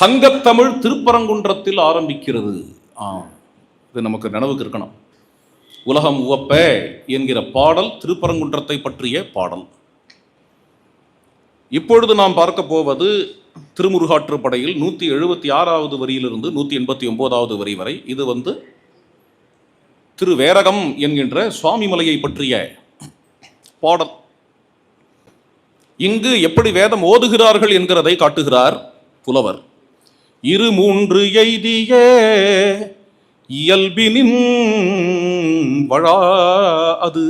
சங்கத்தமிழ் திருப்பரங்குன்றத்தில் ஆரம்பிக்கிறது. இது நமக்கு நினைவுக்கு இருக்கணும். உலகம் உவப்ப என்கிற பாடல் திருப்பரங்குன்றத்தை பற்றிய பாடல். இப்பொழுது நாம் பார்க்க போவது திருமுருகாற்றுப்படையில் 176வது வரியிலிருந்து 189வது வரி வரை. இது திருவேரகம் என்கின்ற சுவாமிமலையை பற்றிய பாடல். இங்கு எப்படி வேதம் ஓதுகிறார்கள் என்கிறதை காட்டுகிறார் புலவர். 2 எய்திய இயல்பினின் வழா அது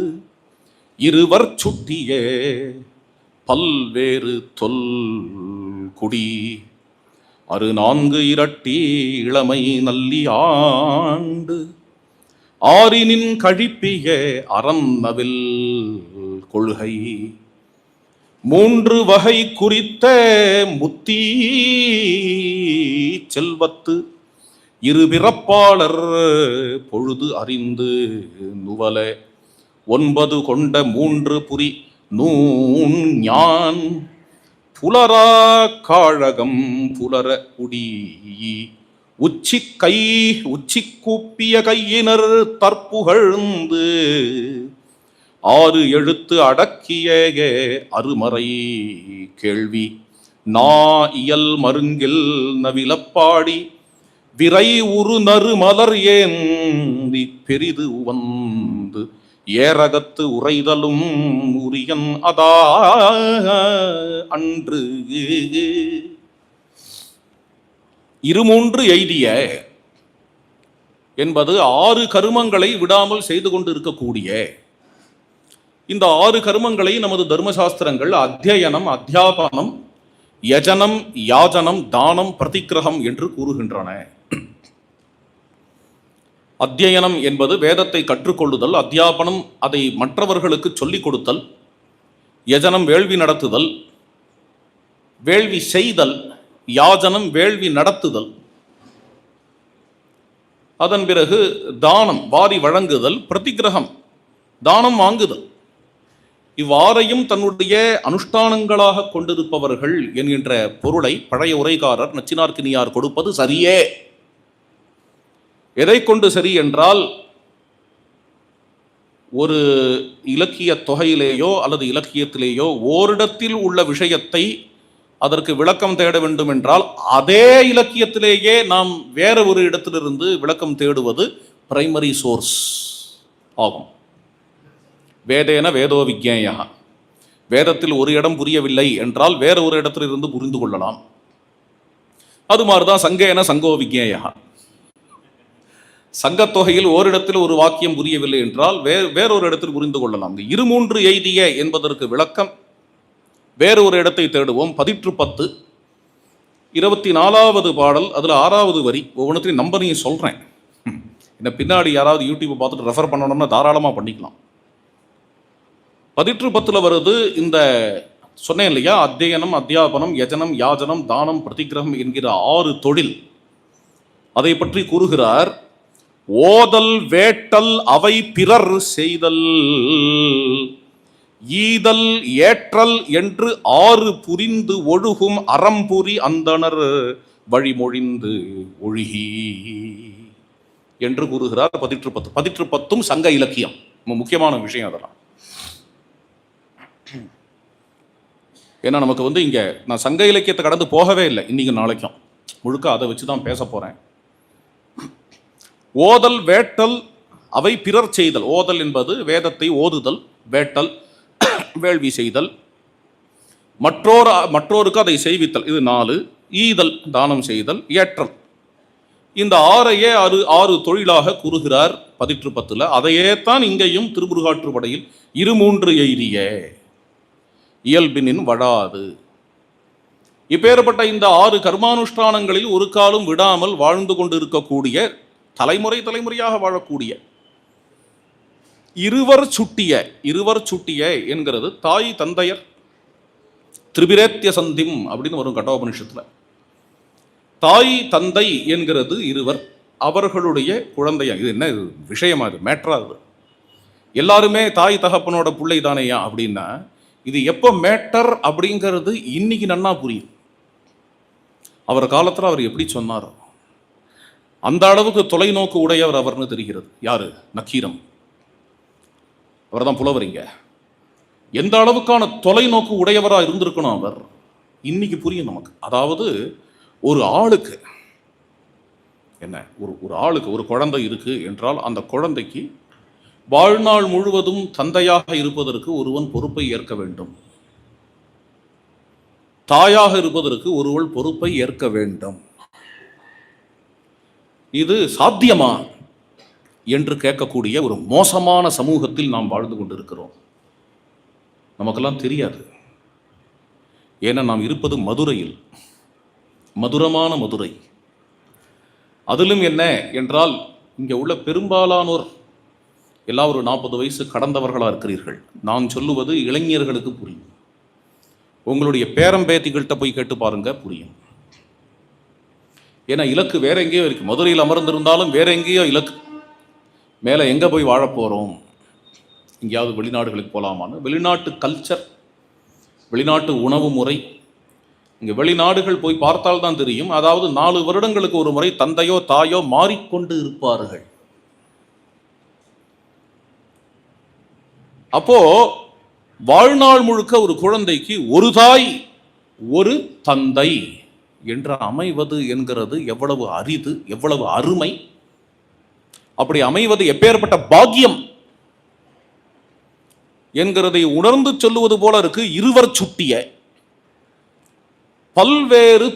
இருவர் சுட்டிய பல்வேறு தொல் குடி 4 இரட்டி இளமை நல்லி ஆண்டு ஆறினின் கழிப்பிய அறநவில் கொள்கை 3 வகை குறித்த முத்தி செல்வத்து இருபிறப்பாளர் பொழுது அறிந்து நுவல 9 கொண்ட 3 புரி நூன் ஞான் புலரா காழகம் புலர உடி உச்சி கூப்பிய கையினர் தற்புகழ்ந்து 6 எழுத்து அடக்கிய அருமறை கேள்வி நா இயல் மருங்கில் நவிலப்பாடி விரை உரு நறு மலர் ஏந்தி பெரிது உவந்து ஏரகத்து உரைதலும் உரியன் அதா அன்று 2 எய்திய என்பது 6 கருமங்களை விடாமல் செய்து கொண்டு இருக்கக்கூடிய இந்த 6 கருமங்களை நமது தர்மசாஸ்திரங்கள் அத்தியனம், அத்தியாபனம், யஜனம், யாஜனம், தானம், பிரதிக்கிரகம் என்று கூறுகின்றன. அத்தியனம் என்பது வேதத்தை கற்றுக்கொள்ளுதல், அத்தியாபனம் அதை மற்றவர்களுக்கு சொல்லிக் கொடுத்தல், யஜனம் வேள்வி நடத்துதல், வேள்வி செய்தல், யாஜனம் வேள்வி நடத்துதல், அதன் பிறகு தானம் வாரி வழங்குதல், பிரதிக்கிரகம் தானம் வாங்குதல். இவ்வாறையும் தன்னுடைய அனுஷ்டானங்களாக கொண்டிருப்பவர்கள் என்கின்ற பொருளை பழைய உரைகாரர் நச்சினார்க்கினியார் கொடுப்பது சரியே. எதை கொண்டு சரி என்றால், ஒரு இலக்கிய தொகையிலேயோ அல்லது இலக்கியத்திலேயோ ஓரிடத்தில் உள்ள விஷயத்தை அதற்கு விளக்கம் தேட வேண்டும் என்றால் அதே இலக்கியத்திலேயே நாம் வேற ஒரு இடத்திலிருந்து விளக்கம் தேடுவது பிரைமரி சோர்ஸ் ஆகும். வேதேன வேதோ விஜ்ஞேயா. வேதத்தில் ஒரு இடம் புரியவில்லை என்றால் வேற ஒரு இடத்திலிருந்து புரிந்து கொள்ளலாம். அது மாதிரிதான் சங்கேன சங்கோ விஜ்ஞேயா. சங்கத்தொகையில் ஓரிடத்தில் ஒரு வாக்கியம் புரியவில்லை என்றால் வேறொரு இடத்தில் புரிந்து கொள்ளலாம். 2 எய்திய என்பதற்கு விளக்கம் வேறு ஒரு இடத்தை தேடுவோம். 10 24வது பாடல், அதில் 6வது வரி. ஒவ்வொன்றத்தையும் நம்பரையும் சொல்றேன். இந்த பின்னாடி யாராவது யூடியூப்பை பார்த்துட்டு ரெஃபர் பண்ணணும்னா தாராளமாக பண்ணிக்கலாம். 10 வருது. இந்த சொன்னேன் இல்லையா, அத்தியனம், அத்தியாபனம், யஜனம், யாஜனம், தானம், பிரதிக்கிரகம் என்கிற 6 தொழில். அதை பற்றி கூறுகிறார். ஓதல் வேட்டல் அவை பிறர் செய்தல் ஈதல் ஏற்றல் என்று 6 புரிந்து ஒழுகும் அறம்புரி அந்தணர் வழிமொழிந்து ஒழுகி என்று கூறுகிறார். 10 சங்க இலக்கியம். முக்கியமான விஷயம் அதெல்லாம். ஏன்னா நமக்கு இங்க நான் சங்க இலக்கியத்தை கடந்து போகவே இல்லை. இன்னைக்கு நாளைக்கும் முழுக்க அதை வச்சுதான் பேச போறேன். ஓதல் வேட்டல் அவை பிறர் செய்தல். ஓதல் என்பது வேதத்தை ஓதுதல், வேட்டல் வேள்வி செய்தல், மற்றோருக்கு அதை செய்வித்தல், இது 4. ஈதல் தானம் செய்தல், ஏற்றல், இந்த 6ஐயே 6 தொழிலாக கூறுகிறார் 10. அதையே தான் இங்கேயும் திருமுருகாற்றுப்படையில் 2 எய்திய இயல்பினின் வழாது. இப்பேற்பட்ட இந்த 6 கர்மானுஷ்டானங்களில் ஒரு காலம் விடாமல் வாழ்ந்து கொண்டு இருக்கக்கூடிய, தலைமுறையாக வாழக்கூடிய இருவர் சுட்டிய என்கிறது தாய் தந்தையர் திரிபிரேத்திய சந்திம் அப்படின்னு வரும் கட்டோபனிஷத்துல. தாய் தந்தை என்கிறது இருவர், அவர்களுடைய குழந்தையா. இது என்ன விஷயமா? இது மேட்ரா? இது எல்லாருமே தாய் தகப்பனோட பிள்ளை தானேயா அப்படின்னா இது எப்போ மேட்டர் அப்படிங்கிறது இன்னைக்கு நன்னா புரியும். அவர் காலத்தில் அவர் எப்படி சொன்னாரோ அந்த அளவுக்கு தொலைநோக்கு உடையவர் அவர்னு தெரிகிறது. யாரு? நக்கீரன். அவர் தான் புலவரிங்க. எந்த அளவுக்கான தொலைநோக்கு உடையவராக இருந்திருக்கணும் அவர், இன்னைக்கு புரியும் நமக்கு. அதாவது ஒரு ஆளுக்கு என்ன, ஒரு ஆளுக்கு ஒரு குழந்தை இருக்கு என்றால் அந்த குழந்தைக்கு வாழ்நாள் முழுவதும் தந்தையாக இருப்பதற்கு ஒருவன் பொறுப்பை ஏற்க வேண்டும், தாயாக இருப்பதற்கு ஒருவள் பொறுப்பை ஏற்க வேண்டும். இது சாத்தியமா என்று கேட்கக்கூடிய ஒரு மோசமான சமூகத்தில் நாம் வாழ்ந்து கொண்டிருக்கிறோம். நமக்கெல்லாம் தெரியாது. ஏன்னா நாம் இருப்பது மதுரையில், மதுரமான மதுரை. அதிலும் என்ன என்றால் இங்கே உள்ள பெரும்பாலானோர் எல்லாம் ஒரு 40 வயசு கடந்தவர்களாக இருக்கிறீர்கள். நான் சொல்லுவது இளைஞர்களுக்கு புரியும். உங்களுடைய பேரம்பேத்திகள்கிட்ட போய் கேட்டு பாருங்க, புரியும். ஏன்னா இலக்கு வேற எங்கேயோ இருக்கு. மதுரையில் அமர்ந்திருந்தாலும் வேற எங்கேயோ இலக்கு. மேலே எங்கே போய் வாழப்போகிறோம், எங்கேயாவது வெளிநாடுகளுக்கு போகலாமான்னு. வெளிநாட்டு கல்ச்சர், வெளிநாட்டு உணவு முறை, இங்கே வெளிநாடுகள் போய் பார்த்தால் தான் தெரியும். அதாவது 4 வருடங்களுக்கு ஒரு முறை தந்தையோ தாயோ மாறிக்கொண்டு இருப்பார்கள். அப்போ வாழ்நாள் முழுக்க ஒரு குழந்தைக்கு ஒரு தாய் ஒரு தந்தை என்று அமைவது என்கிறது எவ்வளவு அரிது, எவ்வளவு அருமை. அப்படி அமைவது எப்பேற்பட்ட பாக்கியம் என்கிறதை உணர்ந்து சொல்லுவது போல இருக்கு. இருவர் சுட்டிய பல்வேறு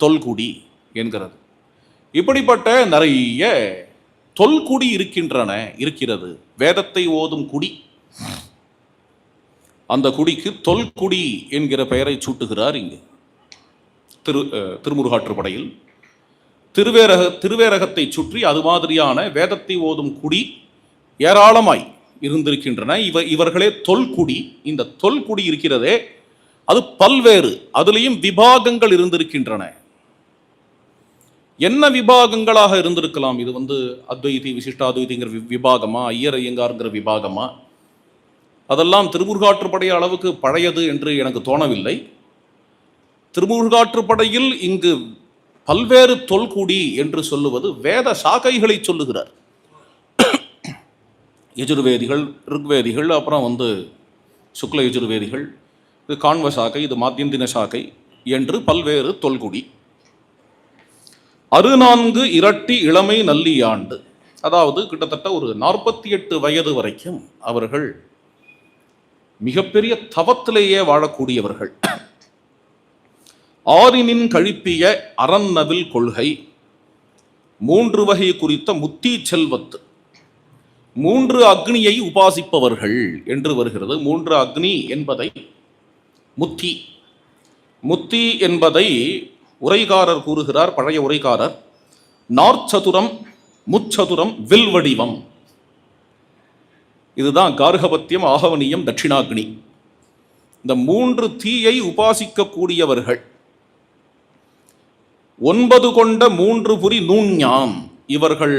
தொல்குடி என்கிறது. இப்படிப்பட்ட நிறைய தொல்குடி இருக்கிறது. வேதத்தை ஓதும் குடி, அந்த குடிக்கு தொல்குடி என்கிற பெயரை சூட்டுகிறார் இங்கு திருமுருகாற்றுப்படையில். திருவேரகத்தை சுற்றி அது மாதிரியான வேதத்தை ஓதும் குடி ஏராளமாய் இருந்திருக்கின்றன. இவர்களே தொல்குடி. இந்த தொல்குடி இருக்கிறதே அது பல்வேறு, அதுலேயும் விபாகங்கள் இருந்திருக்கின்றன. என்ன விபாகங்களாக இருந்திருக்கலாம்? இது அத்வைதி விசிஷ்டாத்வைதிங்கிற விபாகமா, ஐயர் ஐயங்கார்ங்கிற விபாகமா? அதெல்லாம் திருமுருகாற்றுப்படை அளவுக்கு பழையது என்று எனக்கு தோணவில்லை. திருமுருகாற்றுப்படையில் இங்கு பல்வேறு தொல்குடி என்று சொல்லுவது வேத சாக்கைகளை சொல்லுகிறார். யஜுர்வேதிகள், ருக்வேதிகள், அப்புறம் சுக்ல யஜுர்வேதிகள், இது காண்வ சாக்கை, இது மாத்தியந்தின சாக்கை என்று பல்வேறு தொல்குடி. 64 இரட்டி இளமை நல்லியாண்டு, அதாவது கிட்டத்தட்ட ஒரு 48 வயது வரைக்கும் அவர்கள் மிகப்பெரிய தவத்திலேயே வாழக்கூடியவர்கள். ஆரினின் கழிப்பிய அரண்நவில் கொள்கை, 3 வகை குறித்த முத்தி செல்வத்து, 3 அக்னியை உபாசிப்பவர்கள் என்று வருகிறது. 3 அக்னி என்பதை முத்தி என்பதை உரைகாரர் கூறுகிறார். பழைய உரைகாரர், நாற்சதுரம், முச்சதுரம், வில்வடிவம். இதுதான் கார்கபத்தியம், ஆகவனியம், தட்சிணாக்னி. இந்த 3 தீயை உபாசிக்கக்கூடியவர்கள். 9 கொண்ட 3 புரி நூஞ்ஞாம், இவர்கள்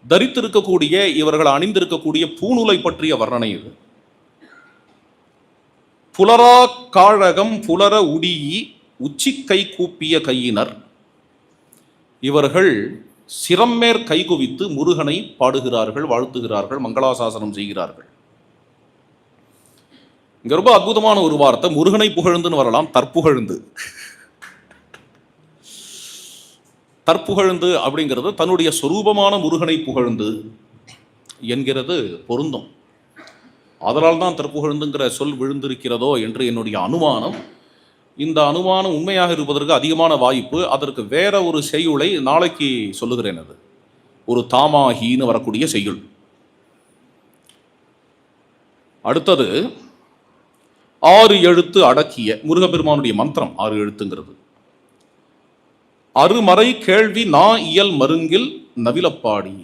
தரித்திருக்கக்கூடிய, இவர்கள் அணிந்திருக்கக்கூடிய பூணுலை பற்றிய வர்ணனை இது. புலரா காழகம் புலர உடியி உச்சி கை கூப்பிய கையினர், இவர்கள் சிரம்மேற் கைகுவித்து முருகனை பாடுகிறார்கள், வாழ்த்துகிறார்கள், மங்களாசாசனம் செய்கிறார்கள். இங்க ரொம்ப அற்புதமான ஒரு வார்த்தை, முருகனை புகழ்ந்துன்னு வரலாம், தற்புகழ்ந்து அப்படிங்கிறது தன்னுடைய சொரூபமான முருகனை புகழ்ந்து என்கிறது பொருந்தும். அதனால் தான் தற்புகழ்ந்துங்கிற சொல் விழுந்திருக்கிறதோ என்று என்னுடைய அனுமானம். இந்த அனுமானம் உண்மையாக இருப்பதற்கு அதிகமான வாய்ப்பு. அதற்கு வேற ஒரு செய்யுளை நாளைக்கு சொல்லுகிறேன். அது ஒரு தாமாகின்னு வரக்கூடிய செய்யுள். அடுத்தது 6 எழுத்து அடக்கிய முருகப்பெருமானுடைய மந்திரம். 6 எழுத்துங்கிறது. அருமறை கேள்வி நா இயல் மருங்கில் நவிலப்பாடி.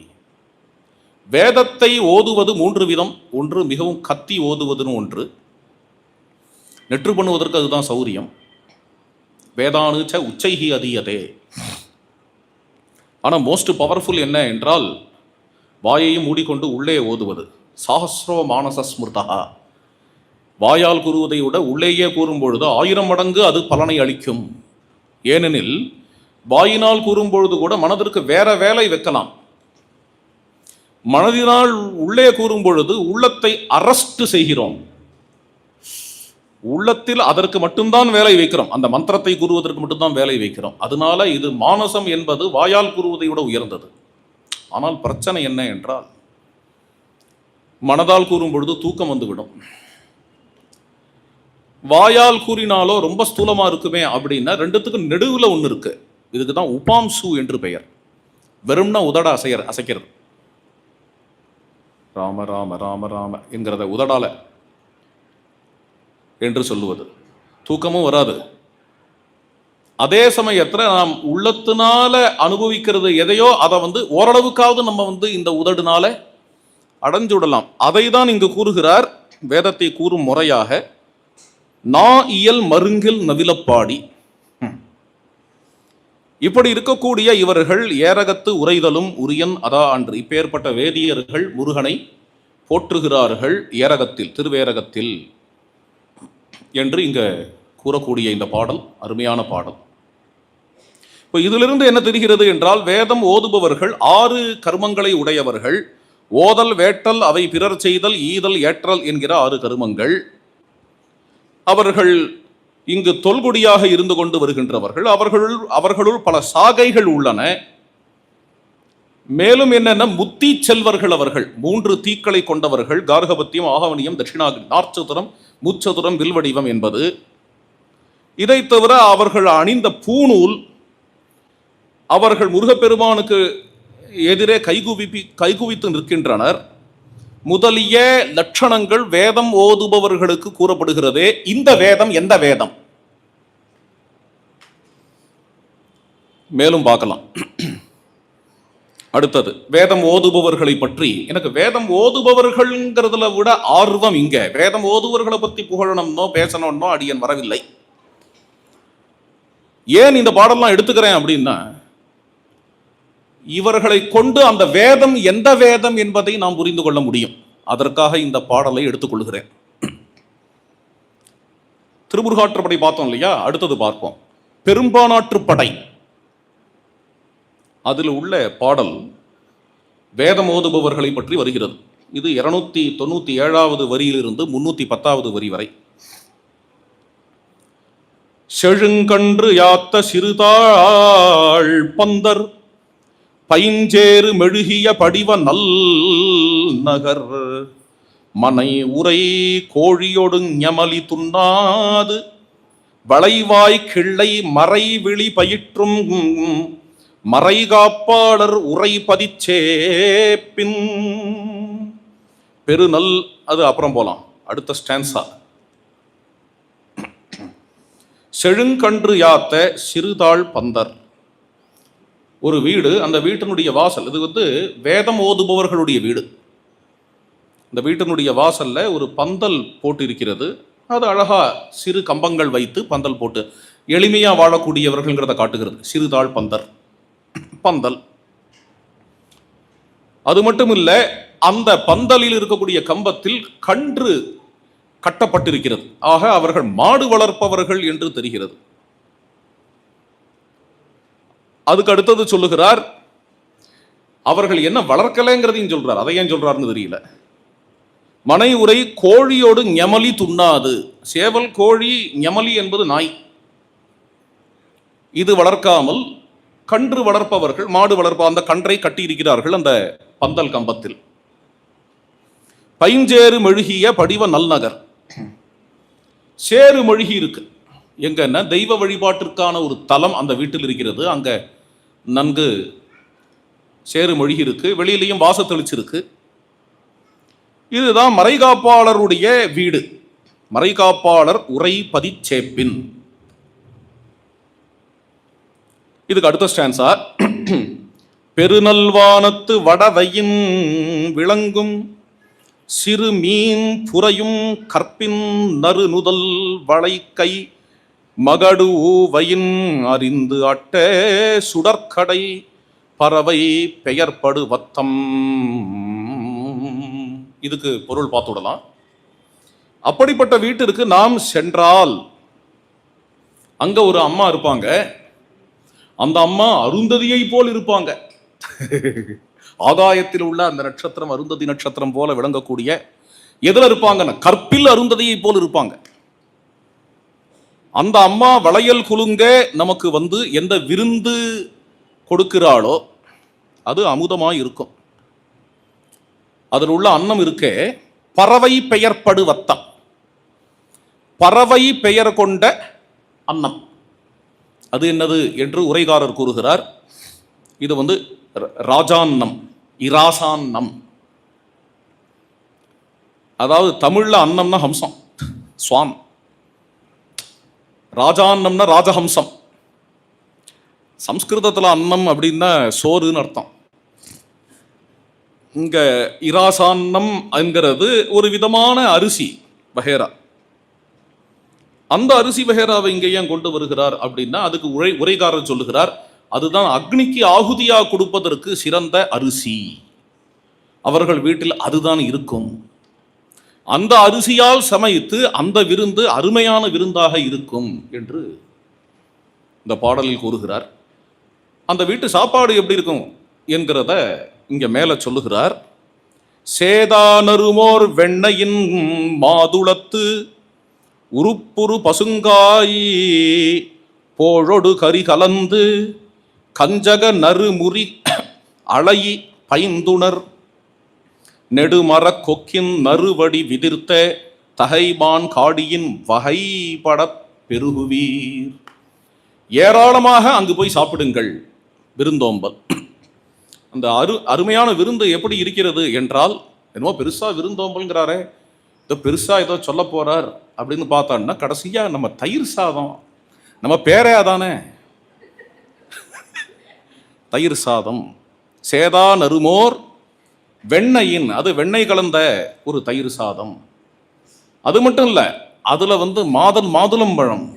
வேதத்தை ஓதுவது 3 விதம். ஒன்று மிகவும் கத்தி ஓதுவதுன்னு ஒன்று, நெற்று பண்ணுவதற்கு அதுதான் சௌரியம். வேதானுச்ச உச்சைகி அதீயதே. ஆனால் மோஸ்ட் பவர்ஃபுல் என்ன என்றால் வாயையும் மூடிக்கொண்டு உள்ளே ஓதுவது. சாஹஸ்ரோ மானச ஸ்மிருதா, வாயால் கூறுவதை விட உள்ளேயே கூறும் பொழுது 1000 மடங்கு அது பலனை அளிக்கும் ஏனெனில் வாயினால் கூறும் பொழுது கூட மனதிற்கு வேற வேலை வைக்கலாம். மனதினால் உள்ளே கூறும் பொழுது உள்ளத்தை அரஸ்ட் செய்கிறோம். உள்ளத்தில் அதற்கு மட்டும்தான் வேலை வைக்கிறோம், அந்த மந்திரத்தை கூறுவதற்கு மட்டும்தான் வேலை வைக்கிறோம். அதனால இது மானசம் என்பது வாயால் கூறுவதை விட உயர்ந்தது. ஆனால் பிரச்சனை என்ன என்றால், மனதால் கூறும் பொழுது தூக்கம் வந்துவிடும். வாயால் கூறினாலோ ரொம்ப ஸ்தூலமா இருக்குமே அப்படின்னா ரெண்டுத்துக்கும் நெடுவுல ஒன்று இருக்கு. இதுக்கு தான் உபாம்சு என்று பெயர். வெறும்னா உதட அசைக்கிறது, ராம ராம ராம ராம என்கிறத உதடால என்று சொல்லுவது, தூக்கமும் வராது. அதே சமயத்தில் நாம் உள்ளத்தினால அனுபவிக்கிறது எதையோ அதை ஓரளவுக்காவது நம்ம இந்த உதடுனால அடைஞ்சு விடலாம். அதை தான் இங்கு கூறுகிறார் வேதத்தை கூறும் முறையாக, நா இயல் மருங்கில் நவிலப்பாடி. இப்படி இருக்கக்கூடிய இவர்கள் ஏரகத்து உரைதலும் உரியன் அதா அன்று. இப்பேற்பட்ட வேதியர்கள் முருகனை போற்றுகிறார்கள் ஏரகத்தில், திருவேரகத்தில் என்று இங்க கூறக்கூடிய இந்த பாடல் அருமையான பாடல். இப்போ இதிலிருந்து என்ன தெரிகிறது என்றால், வேதம் ஓதுபவர்கள் 6 கர்மங்களை உடையவர்கள். ஓதல், வேட்டல், அவை பிறர் செய்தல், ஈதல், ஏற்றல் என்கிற 6 கர்மங்கள். அவர்கள் இங்கு தொல்குடியாக இருந்து கொண்டு வருகின்றவர்கள். அவர்களுள் பல சாகைகள் உள்ளன. மேலும் என்னென்ன முத்தி செல்வர்கள் அவர்கள். 3 தீக்களை கொண்டவர்கள். கார்கபத்தியம், ஆகவனியம், தட்சிணாகினி, நாற்சதுரம், முச்சதுரம், வில்வடிவம் என்பது. இதை தவிர அவர்கள் அணிந்த பூணூல், அவர்கள் முருகப்பெருமானுக்கு எதிரே கைகுவித்து நிற்கின்றனர் முதலிய லட்சணங்கள் வேதம் ஓதுபவர்களுக்கு கூறப்படுகிறதே. இந்த வேதம் எந்த வேதம்? மேலும் பார்க்கலாம். அடுத்தது வேதம் ஓதுபவர்களை பற்றி. எனக்கு வேதம் ஓதுபவர்கள்ங்கிறதுல விட ஆர்வம் இங்க. வேதம் ஓதுபவர்களை பற்றி புகழணும்னோ பேசணும்னோ அடியன் வரவில்லை. ஏன் இந்த பாடலாம் எடுத்துக்கிறேன் அப்படின்னா, இவர்களை கொண்டு அந்த வேதம் எந்த வேதம் என்பதை நாம் புரிந்து கொள்ள முடியும். அதற்காக இந்த பாடலை எடுத்துக்கொள்கிறேன். திருமுருகாற்றுப்படை பார்த்தோம் இல்லையா, அடுத்தது பார்ப்போம் பெரும்பானாற்றுப்படை. அதில் உள்ள பாடல் வேதம் ஓதுபவர்களை பற்றி வருகிறது. இது 297வது வரியிலிருந்து 310வது வரி வரை. செழுங்கன்று யாத்த சிறுதாள் பந்தர் பைஞ்சேறு மெழுகிய படிவ நல் நகர் மனை உரை கோழியொடு ஞமலி துண்ணாது வளைவாய் கிள்ளை மறை விழி பயிற்றும் மறைகாப்பாளர் உரை பதிச்சேப்பின் பெருநல். அது அப்புறம் போலாம், அடுத்த ஸ்டான்ஸா. செழுங்கன்று யாத்த சிறுதாள் பந்தர். ஒரு வீடு, அந்த வீட்டினுடைய வாசல், இது வேதம் ஓதுபவர்களுடைய வீடு. இந்த வீட்டினுடைய வாசல்ல ஒரு பந்தல் போட்டு இருக்கிறது. அது அழகா சிறு கம்பங்கள் வைத்து பந்தல் போட்டு எளிமையா வாழக்கூடியவர்கள்ங்கிறத காட்டுகிறது. சிறுதாள் பந்தர் பந்தல். அது மட்டும் இல்ல, அந்த பந்தலில் இருக்கக்கூடிய கம்பத்தில் கன்று கட்டப்பட்டிருக்கிறது. ஆக அவர்கள் மாடு வளர்ப்பவர்கள் என்று தெரிகிறது. அதுக்கு அடுத்தது சொல்லுகிறார், அவர்கள் என்ன வளர்க்கலைங்கிறதையும் சொல்றார். அதை ஏன் சொல்றாருன்னு தெரியல. மனை உரை கோழியோடு ஞமலி துண்ணாது. சேவல், கோழி, ஞமலி என்பது நாய். இது வளர்க்காமல் கன்று வளர்ப்பவர்கள், மாடு வளர்ப்ப அந்த கன்றை கட்டி இருக்கிறார்கள் அந்த பந்தல் கம்பத்தில். பைஞ்சேறு மெழுகிய படிவ நல்நகர். சேறு மெழுகி இருக்கு. எங்கன்னா தெய்வ வழிபாட்டிற்கான ஒரு தலம் அந்த வீட்டில் இருக்கிறது. அங்க நன்கு சேறு மொழிகி இருக்கு. வெளியிலையும் வாச தெளிச்சிருக்கு. இதுதான் மறைகாப்பாளருடைய வீடு. மறைகாப்பாளர் உரை பதிச்சேப்பின். இதுக்கு அடுத்த ஸ்டான்ஸா, பெருநல்வானத்து வடவையின் விளங்கும் சிறு மீன் புரையும் கற்பின் நறு நுதல் வளைக்கை மகடு வயின் அறிந்து அட்ட சுடற்கடை பறவை பெயர்படு வத்தம். இதுக்கு பொருள் பார்த்து விடலாம். அப்படிப்பட்ட வீட்டிற்கு நாம் சென்றால் அங்க ஒரு அம்மா இருப்பாங்க. அந்த அம்மா அருந்ததியை போல் இருப்பாங்க. ஆகாயத்தில் உள்ள அந்த நட்சத்திரம் அருந்ததி நட்சத்திரம் போல விளங்கக்கூடிய எதுல இருப்பாங்கன்னா கற்பில் அருந்ததியை போல் இருப்பாங்க. அந்த அம்மா வளையல் குலுங்க நமக்கு வந்து எந்த விருந்து கொடுக்கிறாளோ அது அமுதமாய் இருக்கும். அதில் உள்ள அன்னம் இருக்கே பறவை பெயர்படு வத்தம், பறவை பெயர் கொண்ட அன்னம். அது என்னது என்று உரைகாரர் கூறுகிறார். இது வந்து ராஜான்னம், இராசான்னம். அதாவது தமிழ்ல அன்னம்னா ஹம்சம், ஸ்வான். ராஜான்னம்னா ராஜஹம்சம். சம்ஸ்கிருதத்தில் அன்னம் அப்படின்னா சோறுன்னு அர்த்தம். இங்க இராசான்னம் என்கிறது ஒரு விதமான அரிசி வகேரா. அந்த அரிசி வகேராவை இங்கே ஏன் கொண்டு வருகிறார் அப்படின்னா அதுக்கு உரைகாரர் சொல்லுகிறார், அதுதான் அக்னிக்கு ஆகுதியா கொடுப்பதற்கு சிறந்த அரிசி. அவர்கள் வீட்டில் அதுதான் இருக்கும். அந்த அரிசியால் சமைத்து அந்த விருந்து அருமையான விருந்தாக இருக்கும் என்று இந்த பாடலில் கூறுகிறார். அந்த வீட்டு சாப்பாடு எப்படி இருக்கும் என்கிறத இங்க மேல சொல்லுகிறார். சேதானருமோர் வெண்ணையின் மாதுளத்து உருப்புரு பசுங்காயி போழொடு கரி கலந்து கஞ்சக நறுமுறி அளையி பைந்துணர் நெடுமர கொக்கின் நறுவடி விதிர்த்த தகைமான் காடியின் வகைப்படப் பெருகுவீர். ஏராளமாக அங்கு போய் சாப்பிடுங்கள். விருந்தோம்பல். அந்த அருமையான விருந்து எப்படி இருக்கிறது என்றால், என்னமோ பெருசா விருந்தோம்பல்ங்கிறாரே, ஏதோ பெருசா ஏதோ சொல்ல போறார் அப்படின்னு பார்த்தான்னா கடைசியா நம்ம தயிர் சாதம், நம்ம பேரே அதானே, தயிர் சாதம். சேதா நறுமோர் வெண்ணையின், அது வெண்ணெய் கலந்த ஒரு தயிர் சாதம். அது மட்டும் இல்லை, அதுல வந்து மாதுளம்பழம்,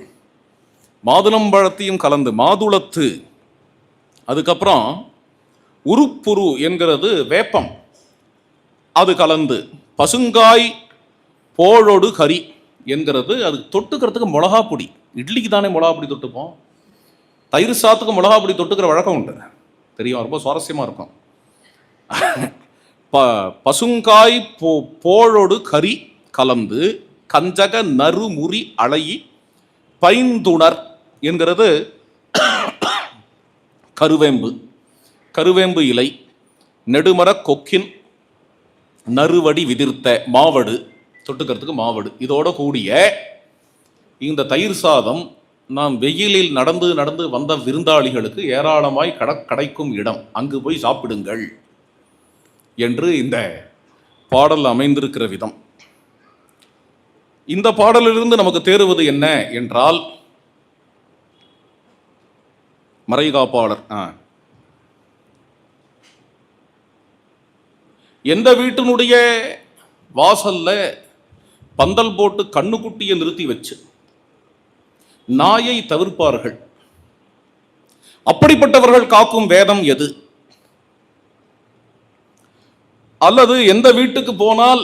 மாதுளம்பழத்தையும் கலந்து மாதுளத்து. அதுக்கப்புறம் உருப்புரு என்கிறது வேப்பம், அது கலந்து. பசுங்காய் போழொடு கறி என்கிறது அது தொட்டுக்கிறதுக்கு மிளகா பொடி. இட்லிக்கு தானே மிளகா பொடி தொட்டுப்போம், தயிர் சாத்துக்கு மிளகா பொடி தொட்டுக்கிற வழக்கம் உண்டு, தெரியும், ரொம்ப சுவாரஸ்யமா இருக்கும். பசுங்காய் போழொடு கறி கலந்து கஞ்சக நறுமுறி அளையி பைந்துணர் என்கிறது கருவேம்பு, கருவேம்பு இலை, நெடுமர கொக்கின் நறுவடி விதிர்த்த மாவடு, தொட்டுக்கிறதுக்கு மாவடு. இதோட கூடிய இந்த தயிர் சாதம் நாம் வெயிலில் நடந்து நடந்து வந்த விருந்தாளிகளுக்கு ஏராளமாய் கிடைக்கும் இடம், அங்கு போய் சாப்பிடுங்கள் என்று இந்த பாடல் அமைந்திருக்கிற விதம். இந்த பாடலிலிருந்து நமக்கு தேறுவது என்ன என்றால், மறைகாப்பாளர் எந்த வீட்டினுடைய வாசல்ல பந்தல் போட்டு கண்ணுக்குட்டியை நிறுத்தி வச்சு நாயை தவிர்ப்பார்கள், அப்படிப்பட்டவர்கள் காக்கும் வேதம் எது? அல்லது எந்த வீட்டுக்கு போனால்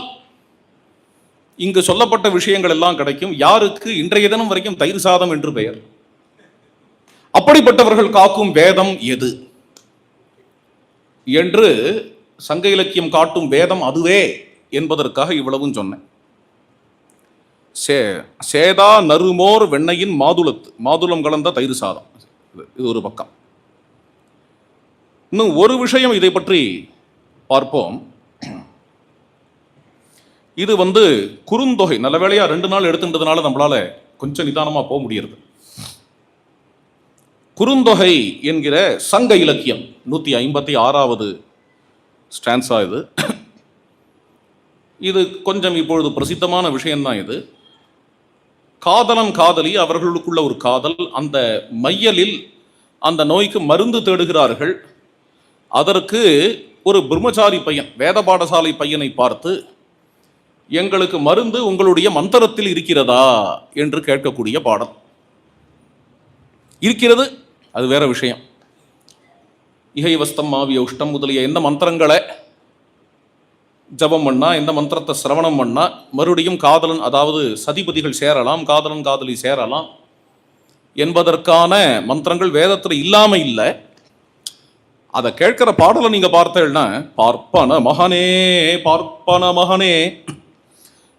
இங்கு சொல்லப்பட்ட விஷயங்கள் எல்லாம் கிடைக்கும், யாருக்கு இன்றைய தினம் வரைக்கும் தயிர் சாதம் என்று பெயர்? அப்படிப்பட்டவர்கள் காக்கும் வேதம் எது என்று சங்க இலக்கியம் காட்டும் வேதம் அதுவே என்பதற்காக இவ்வளவும் சொன்னேன். சேதா நறுமோர் வெண்ணையின் மாதுளத்து, மாதுளம் கலந்த தயிர் சாதம், இது ஒரு பக்கம். இன்னும் ஒரு விஷயம் இதை பற்றி பார்ப்போம். இது வந்து குறுந்தொகை, நல்ல வேளையா 2 நாள் எடுத்துட்டதுனால நம்மளால கொஞ்சம் நிதானமா போக முடியாது. குறுந்தொகை என்கிற சங்க இலக்கியம் 156வது ஸ்டான்ஸா இது. இது கொஞ்சம் இப்பொழுது பிரசித்தமான விஷயம்தான். இது காதலன் காதலி, அவர்களுக்குள்ள ஒரு காதல், அந்த மையலில் அந்த நோய்க்கு மருந்து தேடுகிறார்கள். அதற்கு ஒரு பிரம்மச்சாரி பையன், வேத பாடசாலை பையனை பார்த்து, எங்களுக்கு மருந்து உங்களுடைய மந்திரத்தில் இருக்கிறதா என்று கேட்கக்கூடிய பாடல் இருக்கிறது. அது வேற விஷயம். இகை வஸ்தம் ஆவிய உஷ்டம் முதலிய எந்த மந்திரங்களை ஜபம் பண்ணா, எந்த மந்திரத்தை சிரவணம் பண்ணா மறுபடியும் காதலன், அதாவது சதிபதிகள் சேரலாம், காதலன் காதலி சேரலாம். என்பதற்கான மந்திரங்கள் வேதத்தில் இல்லாம இல்லை. அதை கேட்கிற பாடலை நீங்க பார்த்தேன்னா, பார்ப்பன மகனே பார்ப்பன மகனே,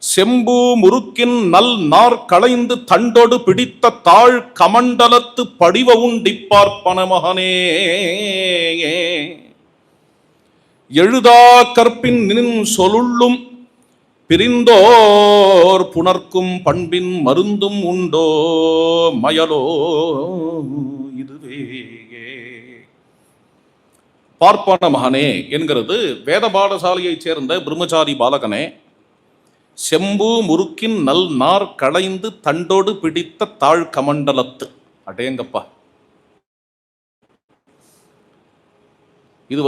செம்பு முறுக்கின் நல் நார் களைந்து தண்டோடு பிடித்த தாழ் கமண்டலத்து படிவ உண்டி பார்ப்பன மகனே, எழுதா கற்பின் நின் சொல்லுள்ளும் பிரிந்தோர் புணர்க்கும் பண்பின் மருந்தும் உண்டோ மயலோ இதுவே. பார்ப்பன மகனே என்கிறது வேத பாடசாலையைச் சேர்ந்த பிரம்மச்சாரி பாலகனே, செம்பு முறுக்கின் நல் நார் களைந்து தண்டோடு பிடித்த தாழ் கமண்டலத்து. அடேங்கப்பா, இது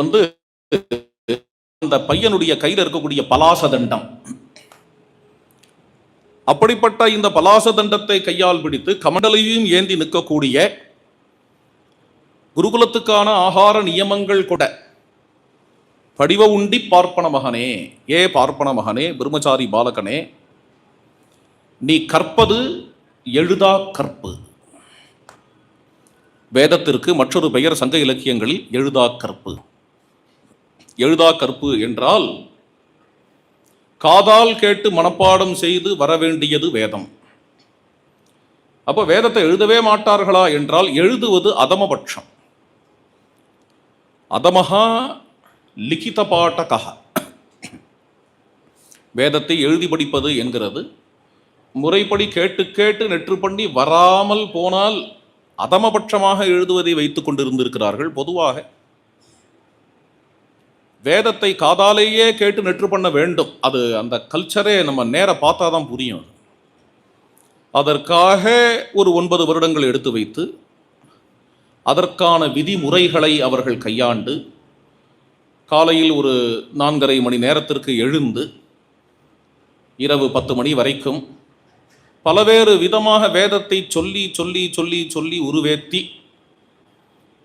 அந்த பையனுடைய கையில் இருக்கக்கூடிய பலாச தண்டம். அப்படிப்பட்ட இந்த பலாச தண்டத்தை கையால் பிடித்து கமண்டலையும் ஏந்தி நிற்கக்கூடிய, குருகுலத்துக்கான ஆகார நியமங்கள் கூட படிவ உண்டி பார்ப்பன மகனே, ஏ பார்ப்பன மகனே, பிரம்மச்சாரி பாலகனே, நீ கற்பது எழுதா கற்பு. வேதத்திற்கு மற்றொரு பெயர் சங்க இலக்கியங்களில் எழுதா கற்பு. எழுதா கற்பு என்றால் காதால் கேட்டு மனப்பாடம் செய்து வரவேண்டியது வேதம். அப்போ வேதத்தை எழுதவே மாட்டார்களா என்றால், எழுதுவது அதமபட்சம். அதமஹா லிகித பாட்டகா, வேதத்தை எழுதி படிப்பது என்கிறது முறைப்படி கேட்டு கேட்டு நெற்று பண்ணி வராமல் போனால் அதமபட்சமாக எழுதுவதை வைத்துக் கொண்டிருந்திருக்கிறார்கள். பொதுவாக வேதத்தை காதாலேயே கேட்டு நெற்று பண்ண வேண்டும். அது அந்த கல்ச்சரே நம்ம நேர பார்த்தா தான் புரியும். அதற்காக ஒரு 9 வருடங்கள் எடுத்து வைத்து அதற்கான விதிமுறைகளை அவர்கள் கையாண்டு காலையில் ஒரு 4:30 மணி நேரத்திற்கு எழுந்து இரவு 10 மணி வரைக்கும் பலவேறு விதமாக வேதத்தை சொல்லி சொல்லி சொல்லி சொல்லி உருவேத்தி,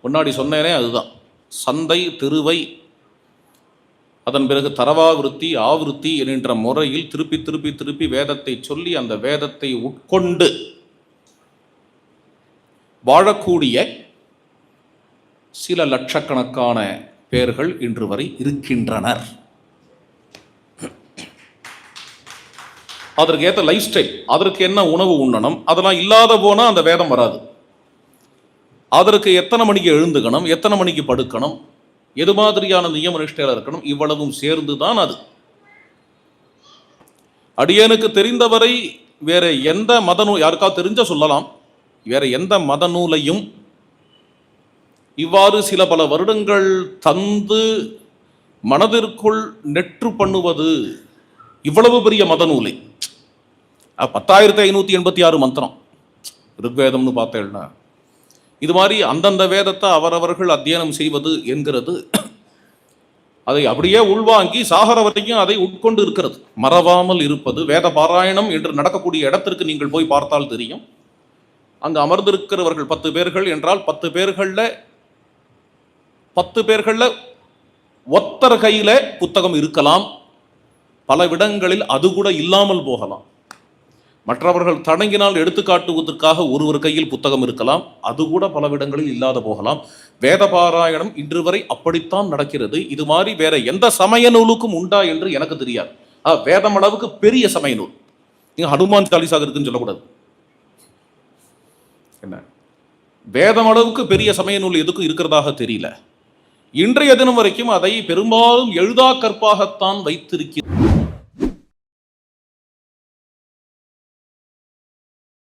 முன்னாடி சொன்னேனே அதுதான் சந்தை திருவை, அதன் பிறகு தரவாவிருத்தி ஆவிருத்தி என்கின்ற முறையில் திருப்பி திருப்பி திருப்பி வேதத்தை சொல்லி அந்த வேதத்தை உட்கொண்டு வாழக்கூடிய சில லட்சக்கணக்கான பேர்கள் இன்று வரை இருக்கின்றனர். அதற்கு ஏற்ற லைஃப் ஸ்டைல், அதற்கு என்ன உணவு உண்ணணும், அதெல்லாம் இல்லாத போனால் அந்த வேதம் வராது. அதற்கு எத்தனை மணிக்கு எழுந்துக்கணும், எத்தனை மணிக்கு படுக்கணும், எது மாதிரியான நியம நிஷ்டையில் இருக்கணும், இவ்வளவும் சேர்ந்து தான் அது. அடியனுக்கு தெரிந்தவரை வேற எந்த மத நூல், யாருக்காவது தெரிஞ்ச சொல்லலாம், வேற எந்த மத நூலையும் இவ்வாறு சில பல வருடங்கள் தந்து மனதிற்குள் நெற்று பண்ணுவது, இவ்வளவு பெரிய மத நூலை 10,586 மந்திரம் ருக்வேதம்னு பார்த்தேன்னா, இது மாதிரி அந்தந்த வேதத்தை அவரவர்கள் அத்தியனம் செய்வது என்கிறது அதை அப்படியே உள்வாங்கி சாகர வரைக்கும் அதை உட்கொண்டு இருக்கிறது, மறவாமல் இருப்பது. வேத பாராயணம் என்று நடக்கக்கூடிய இடத்திற்கு நீங்கள் போய் பார்த்தால் தெரியும். அங்கு அமர்ந்திருக்கிறவர்கள் 10 பேர்கள் என்றால் 10 பேர்களில் ஒத்தர் கையில புத்தகம் இருக்கலாம், பல இடங்களில் அது கூட இல்லாமல் போகலாம். மற்றவர்கள் தணங்கினால் எடுத்துக்காட்டுவதற்காக ஒருவர் கையில் புத்தகம் இருக்கலாம், அது கூட பல இடங்களில் இல்லாத போகலாம். வேத பாராயணம் இன்று வரை அப்படித்தான் நடக்கிறது. இது மாதிரி வேற எந்த சமய நூலுக்கும் உண்டா என்று எனக்கு தெரியாது. வேதம் அளவுக்கு பெரிய சமய நூல் நீங்க ஹனுமான் சாலிசாக இருக்குன்னு சொல்லக்கூடாது. என்ன வேதம் அளவுக்கு பெரிய சமய நூல் எதுக்கும் இருக்கிறதாக தெரியல. இன்றைய தினம் வரைக்கும் அதை பெரும்பாலும் எழுதா கற்பாகத்தான் வைத்திருக்கிறது.